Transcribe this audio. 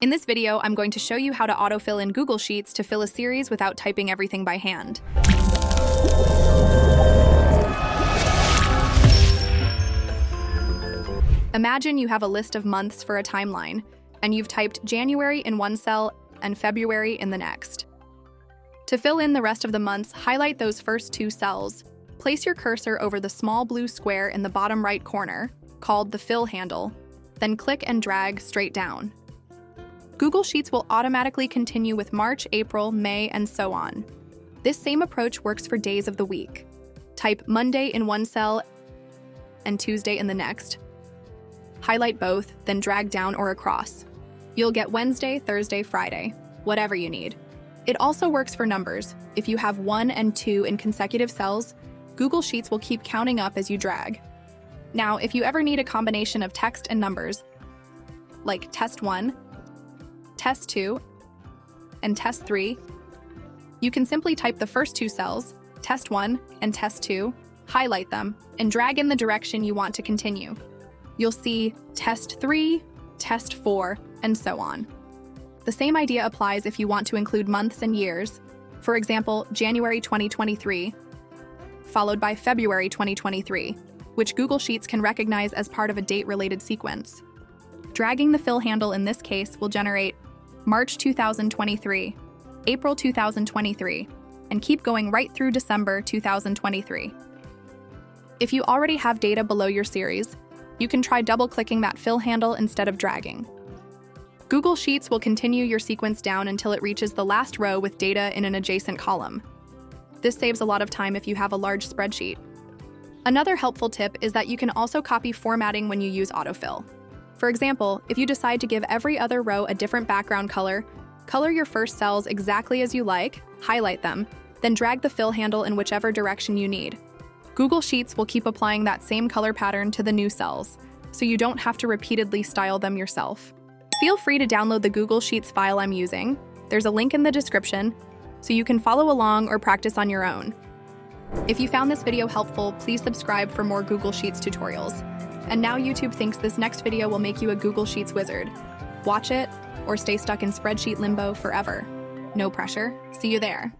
In this video, I'm going to show you how to autofill in Google Sheets to fill a series without typing everything by hand. Imagine you have a list of months for a timeline, and you've typed January in one cell and February in the next. To fill in the rest of the months, highlight those first two cells. Place your cursor over the small blue square in the bottom right corner, called the fill handle, then click and drag straight down. Google Sheets will automatically continue with March, April, May, and so on. This same approach works for days of the week. Type Monday in one cell and Tuesday in the next. Highlight both, then drag down or across. You'll get Wednesday, Thursday, Friday, whatever you need. It also works for numbers. If you have 1 and 2 in consecutive cells, Google Sheets will keep counting up as you drag. Now, if you ever need a combination of text and numbers, like Test 1, Test 2, and Test 3, you can simply type the first two cells, Test 1 and Test 2, highlight them, and drag in the direction you want to continue. You'll see Test 3, Test 4, and so on. The same idea applies if you want to include months and years. For example, January 2023, followed by February 2023, which Google Sheets can recognize as part of a date-related sequence. Dragging the fill handle in this case will generate March 2023, April 2023, and keep going right through December 2023. If you already have data below your series, you can try double-clicking that fill handle instead of dragging. Google Sheets will continue your sequence down until it reaches the last row with data in an adjacent column. This saves a lot of time if you have a large spreadsheet. Another helpful tip is that you can also copy formatting when you use autofill. For example, if you decide to give every other row a different background color, color your first cells exactly as you like, highlight them, then drag the fill handle in whichever direction you need. Google Sheets will keep applying that same color pattern to the new cells, so you don't have to repeatedly style them yourself. Feel free to download the Google Sheets file I'm using. There's a link in the description, so you can follow along or practice on your own. If you found this video helpful, please subscribe for more Google Sheets tutorials. And now YouTube thinks this next video will make you a Google Sheets wizard. Watch it, or stay stuck in spreadsheet limbo forever. No pressure. See you there.